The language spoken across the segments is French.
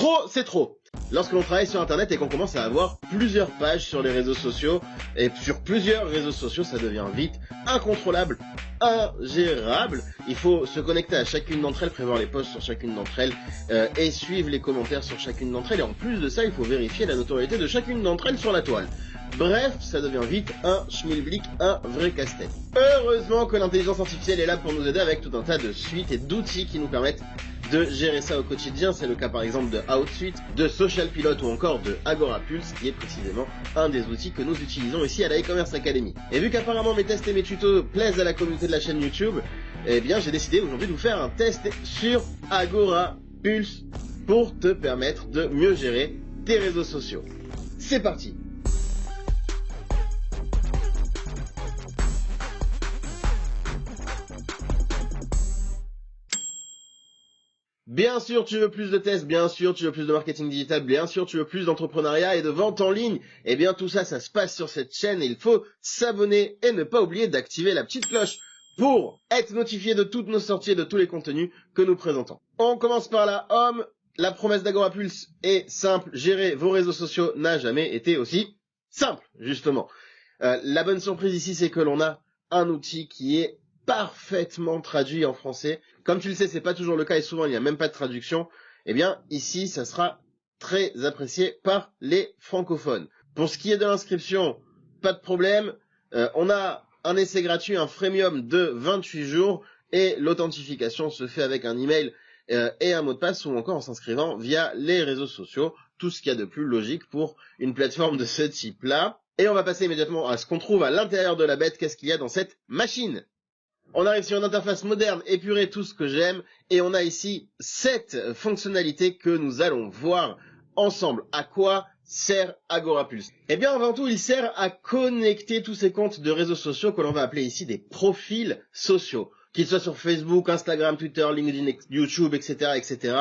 Trop, c'est trop. Lorsque l'on travaille sur internet et qu'on commence à avoir plusieurs pages sur les réseaux sociaux, et sur plusieurs réseaux sociaux, ça devient vite incontrôlable, ingérable. Il faut se connecter à chacune d'entre elles, prévoir les posts sur chacune d'entre elles, et suivre les commentaires sur chacune d'entre elles. Et en plus de ça, il faut vérifier la notoriété de chacune d'entre elles sur la toile. Bref, ça devient vite un schmilblick, un vrai casse-tête. Heureusement que l'intelligence artificielle est là pour nous aider avec tout un tas de suites et d'outils qui nous permettent de gérer ça au quotidien. C'est le cas par exemple de Outsuite, de Social Pilot ou encore de Agorapulse, qui est précisément un des outils que nous utilisons ici à la e-commerce academy. Et vu qu'apparemment mes tests et mes tutos plaisent à la communauté de la chaîne YouTube, eh bien j'ai décidé aujourd'hui de vous faire un test sur Agorapulse pour te permettre de mieux gérer tes réseaux sociaux. C'est parti! Bien sûr, tu veux plus de tests, bien sûr, tu veux plus de marketing digital, bien sûr, tu veux plus d'entrepreneuriat et de vente en ligne. Eh bien, tout ça, ça se passe sur cette chaîne et il faut s'abonner et ne pas oublier d'activer la petite cloche pour être notifié de toutes nos sorties et de tous les contenus que nous présentons. On commence par la home. La promesse d'Agorapulse est simple. Gérer vos réseaux sociaux n'a jamais été aussi simple, justement. La bonne surprise ici, c'est que l'on a un outil qui est parfaitement traduit en français. Comme tu le sais, c'est pas toujours le cas et souvent il n'y a même pas de traduction. Eh bien, ici, ça sera très apprécié par les francophones. Pour ce qui est de l'inscription, pas de problème. On a un essai gratuit, un freemium de 28 jours et l'authentification se fait avec un email et un mot de passe ou encore en s'inscrivant via les réseaux sociaux. Tout ce qu'il y a de plus logique pour une plateforme de ce type-là. Et on va passer immédiatement à ce qu'on trouve à l'intérieur de la bête. Qu'est-ce qu'il y a dans cette machine ? On arrive sur une interface moderne, épurée, tout ce que j'aime, et on a ici 7 fonctionnalités que nous allons voir ensemble. À quoi sert Agorapulse? Eh bien, avant tout, il sert à connecter tous ces comptes de réseaux sociaux que l'on va appeler ici des profils sociaux. Qu'ils soient sur Facebook, Instagram, Twitter, LinkedIn, YouTube, etc., etc.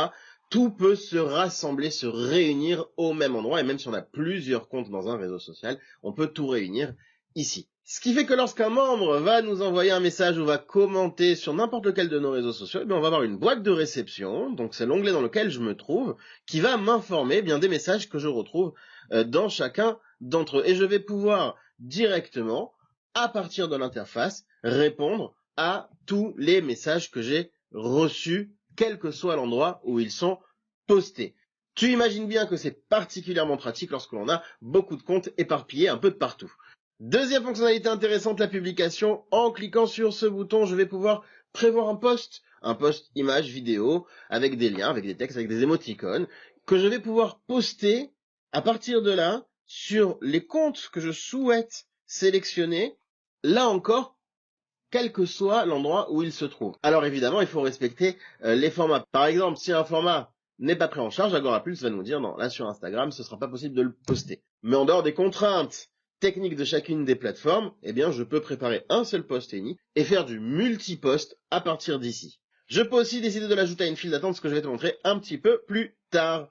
Tout peut se rassembler, se réunir au même endroit, et même si on a plusieurs comptes dans un réseau social, on peut tout réunir ici. Ce qui fait que lorsqu'un membre va nous envoyer un message ou va commenter sur n'importe lequel de nos réseaux sociaux, on va avoir une boîte de réception, donc c'est l'onglet dans lequel je me trouve, qui va m'informer bien des messages que je retrouve dans chacun d'entre eux. Et je vais pouvoir directement, à partir de l'interface, répondre à tous les messages que j'ai reçus, quel que soit l'endroit où ils sont postés. Tu imagines bien que c'est particulièrement pratique lorsque l'on a beaucoup de comptes éparpillés un peu de partout. Deuxième fonctionnalité intéressante, la publication. En cliquant sur ce bouton, je vais pouvoir prévoir un post image, vidéo, avec des liens, avec des textes, avec des émoticônes, que je vais pouvoir poster à partir de là sur les comptes que je souhaite sélectionner, là encore, quel que soit l'endroit où il se trouve. Alors évidemment, il faut respecter les formats. Par exemple, si un format n'est pas pris en charge, Agorapulse va nous dire, non, là sur Instagram, ce sera pas possible de le poster. Mais en dehors des contraintes technique de chacune des plateformes, eh bien, je peux préparer un seul post unique et faire du multi-post à partir d'ici. Je peux aussi décider de l'ajouter à une file d'attente, ce que je vais te montrer un petit peu plus tard.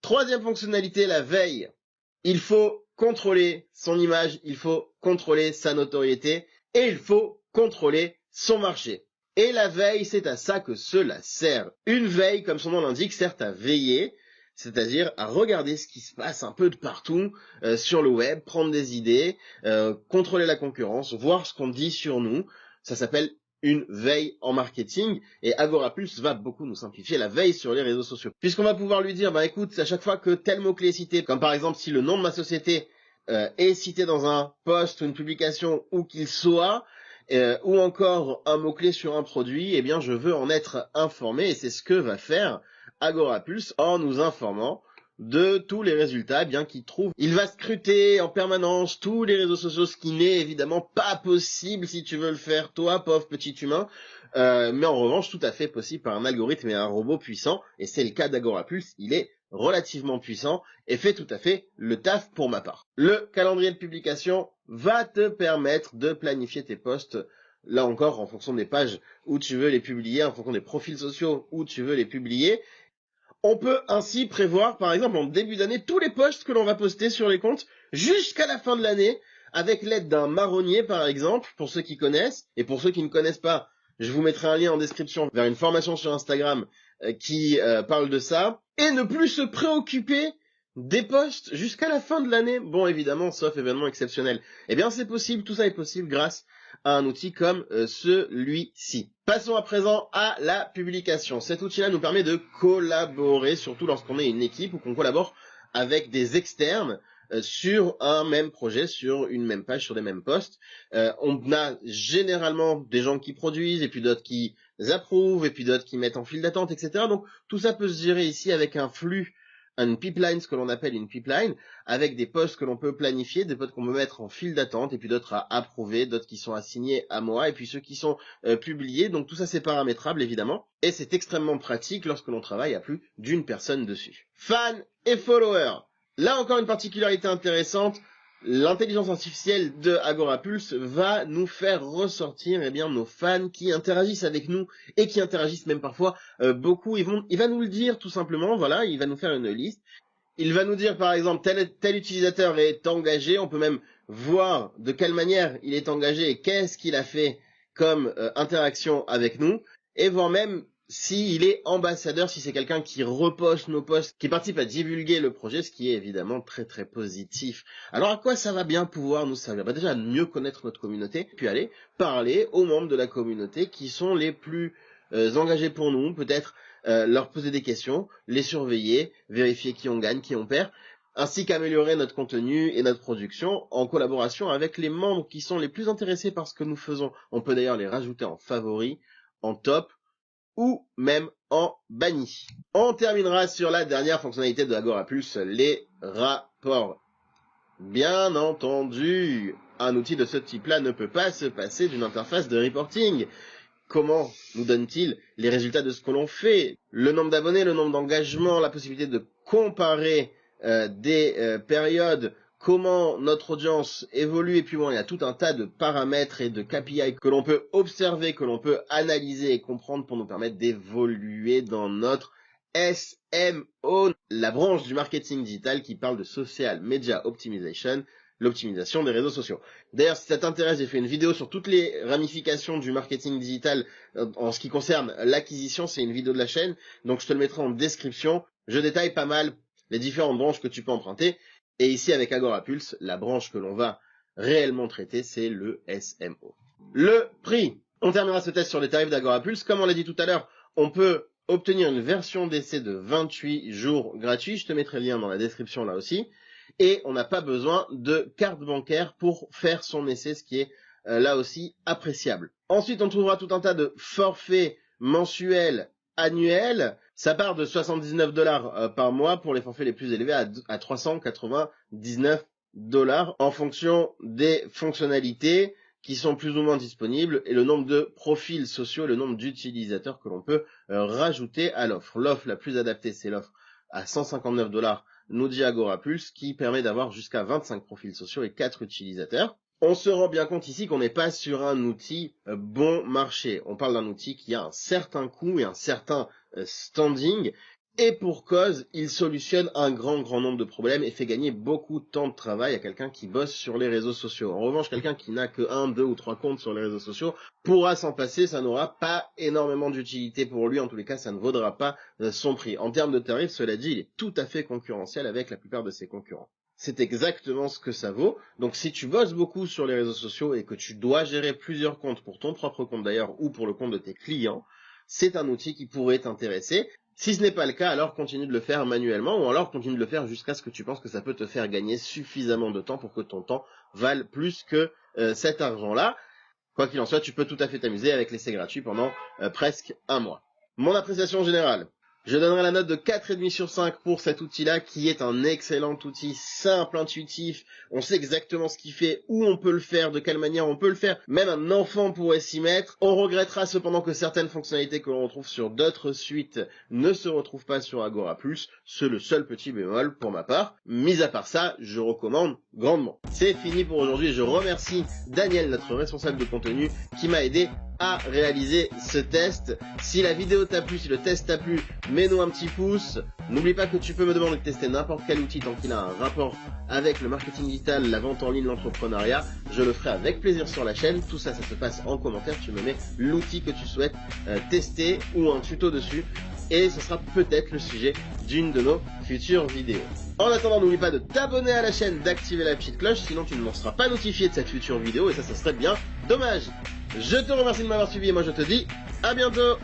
Troisième fonctionnalité, la veille. Il faut contrôler son image, il faut contrôler sa notoriété et il faut contrôler son marché. Et la veille, c'est à ça que cela sert. Une veille, comme son nom l'indique, sert à veiller, c'est-à-dire à regarder ce qui se passe un peu de partout sur le web, prendre des idées, contrôler la concurrence, voir ce qu'on dit sur nous. Ça s'appelle une veille en marketing et Agorapulse va beaucoup nous simplifier la veille sur les réseaux sociaux. Puisqu'on va pouvoir lui dire, écoute, à chaque fois que tel mot-clé est cité, comme par exemple si le nom de ma société est cité dans un post ou une publication où qu'il soit, ou encore un mot-clé sur un produit, eh bien je veux en être informé et c'est ce que va faire Agorapulse en nous informant de tous les résultats bien qu'il trouve. Il va scruter en permanence tous les réseaux sociaux, ce qui n'est évidemment pas possible si tu veux le faire toi, pauvre petit humain, mais en revanche tout à fait possible par un algorithme et un robot puissant, et c'est le cas d'Agorapulse, il est relativement puissant et fait tout à fait le taf pour ma part. Le calendrier de publication va te permettre de planifier tes posts, là encore en fonction des pages où tu veux les publier, en fonction des profils sociaux où tu veux les publier. On peut ainsi prévoir, par exemple, en début d'année, tous les posts que l'on va poster sur les comptes jusqu'à la fin de l'année, avec l'aide d'un marronnier, par exemple, pour ceux qui connaissent. Et pour ceux qui ne connaissent pas, je vous mettrai un lien en description vers une formation sur Instagram qui parle de ça. et ne plus se préoccuper des posts jusqu'à la fin de l'année. Bon, évidemment, sauf événement exceptionnel. Eh bien, c'est possible, tout ça est possible grâce à un outil comme celui-ci. Passons à présent à la publication. Cet outil-là nous permet de collaborer, surtout lorsqu'on est une équipe ou qu'on collabore avec des externes sur un même projet, sur une même page, sur des mêmes posts. On a généralement des gens qui produisent, et puis d'autres qui approuvent, et puis d'autres qui mettent en file d'attente, etc. Donc tout ça peut se gérer ici avec un flux, une pipeline, ce que l'on appelle une pipeline, avec des posts que l'on peut planifier, des posts qu'on peut mettre en file d'attente, et puis d'autres à approuver, d'autres qui sont assignés à moi, et puis ceux qui sont publiés. Donc tout ça c'est paramétrable évidemment, et c'est extrêmement pratique lorsque l'on travaille à plus d'une personne dessus. Fans et followers. Là encore une particularité intéressante, l'intelligence artificielle de Agorapulse va nous faire ressortir nos fans qui interagissent avec nous et qui interagissent même parfois beaucoup. Il va nous le dire tout simplement, voilà, il va nous faire une liste. Il va nous dire par exemple tel utilisateur est engagé, on peut même voir de quelle manière il est engagé et qu'est-ce qu'il a fait comme interaction avec nous, et voir même s'il est ambassadeur, si c'est quelqu'un qui reposte nos posts, qui participe à divulguer le projet, ce qui est évidemment très très positif. Alors à quoi ça va bien pouvoir nous servir? Déjà à mieux connaître notre communauté, puis aller parler aux membres de la communauté qui sont les plus engagés pour nous, peut-être leur poser des questions, les surveiller, vérifier qui on gagne, qui on perd, ainsi qu'améliorer notre contenu et notre production en collaboration avec les membres qui sont les plus intéressés par ce que nous faisons. On peut d'ailleurs les rajouter en favoris, en top, ou même en banni. On terminera sur la dernière fonctionnalité de Agorapulse, les rapports. Bien entendu, un outil de ce type-là ne peut pas se passer d'une interface de reporting. Comment nous donne-t-il les résultats de ce que l'on fait? Le nombre d'abonnés, le nombre d'engagements, la possibilité de comparer des périodes, comment notre audience évolue, et puis bon, il y a tout un tas de paramètres et de KPI que l'on peut observer, que l'on peut analyser et comprendre pour nous permettre d'évoluer dans notre SMO, la branche du marketing digital qui parle de Social Media Optimization, l'optimisation des réseaux sociaux. D'ailleurs, si ça t'intéresse, j'ai fait une vidéo sur toutes les ramifications du marketing digital en ce qui concerne l'acquisition, c'est une vidéo de la chaîne, donc je te le mettrai en description. Je détaille pas mal les différentes branches que tu peux emprunter. Et ici, avec Agorapulse, la branche que l'on va réellement traiter, c'est le SMO. Le prix. On terminera ce test sur les tarifs d'Agorapulse. Comme on l'a dit tout à l'heure, on peut obtenir une version d'essai de 28 jours gratuit. Je te mettrai le lien dans la description là aussi. Et on n'a pas besoin de carte bancaire pour faire son essai, ce qui est là aussi appréciable. Ensuite, on trouvera tout un tas de forfaits mensuels, annuels. Ça part de 79 $ par mois pour les forfaits les plus élevés à 399 $ en fonction des fonctionnalités qui sont plus ou moins disponibles et le nombre de profils sociaux, le nombre d'utilisateurs que l'on peut rajouter à l'offre. L'offre la plus adaptée, c'est l'offre à 159 $, nous dit Agorapulse, qui permet d'avoir jusqu'à 25 profils sociaux et 4 utilisateurs. On se rend bien compte ici qu'on n'est pas sur un outil bon marché. On parle d'un outil qui a un certain coût et un certain standing, et pour cause, il solutionne un grand nombre de problèmes et fait gagner beaucoup de temps de travail à quelqu'un qui bosse sur les réseaux sociaux. En revanche, quelqu'un qui n'a que 1, 2 ou 3 comptes sur les réseaux sociaux pourra s'en passer, ça n'aura pas énormément d'utilité pour lui, en tous les cas ça ne vaudra pas son prix. En termes de tarifs, cela dit, il est tout à fait concurrentiel avec la plupart de ses concurrents. C'est exactement ce que ça vaut. Donc si tu bosses beaucoup sur les réseaux sociaux et que tu dois gérer plusieurs comptes, pour ton propre compte d'ailleurs, ou pour le compte de tes clients, c'est un outil qui pourrait t'intéresser. Si ce n'est pas le cas, alors continue de le faire manuellement, ou alors continue de le faire jusqu'à ce que tu penses que ça peut te faire gagner suffisamment de temps pour que ton temps vale plus que cet argent-là. Quoi qu'il en soit, tu peux tout à fait t'amuser avec l'essai gratuit pendant presque un mois. Mon appréciation générale. Je donnerai la note de 4,5 sur 5 pour cet outil-là, qui est un excellent outil, simple, intuitif. On sait exactement ce qu'il fait, où on peut le faire, de quelle manière on peut le faire. Même un enfant pourrait s'y mettre. On regrettera cependant que certaines fonctionnalités que l'on retrouve sur d'autres suites ne se retrouvent pas sur Agorapulse. C'est le seul petit bémol pour ma part. Mis à part ça, je recommande grandement. C'est fini pour aujourd'hui. Je remercie Daniel, notre responsable de contenu, qui m'a aidé à réaliser ce test. Si la vidéo t'a plu, si le test t'a plu, mets-nous un petit pouce. N'oublie pas que tu peux me demander de tester n'importe quel outil tant qu'il a un rapport avec le marketing digital, la vente en ligne, l'entrepreneuriat. Je le ferai avec plaisir sur la chaîne. Tout ça, ça se passe en commentaire. Tu me mets l'outil que tu souhaites tester ou un tuto dessus. et ce sera peut-être le sujet d'une de nos futures vidéos. En attendant, n'oublie pas de t'abonner à la chaîne, d'activer la petite cloche, sinon tu ne seras pas notifié de cette future vidéo et ça serait bien dommage. Je te remercie de m'avoir suivi et moi je te dis à bientôt.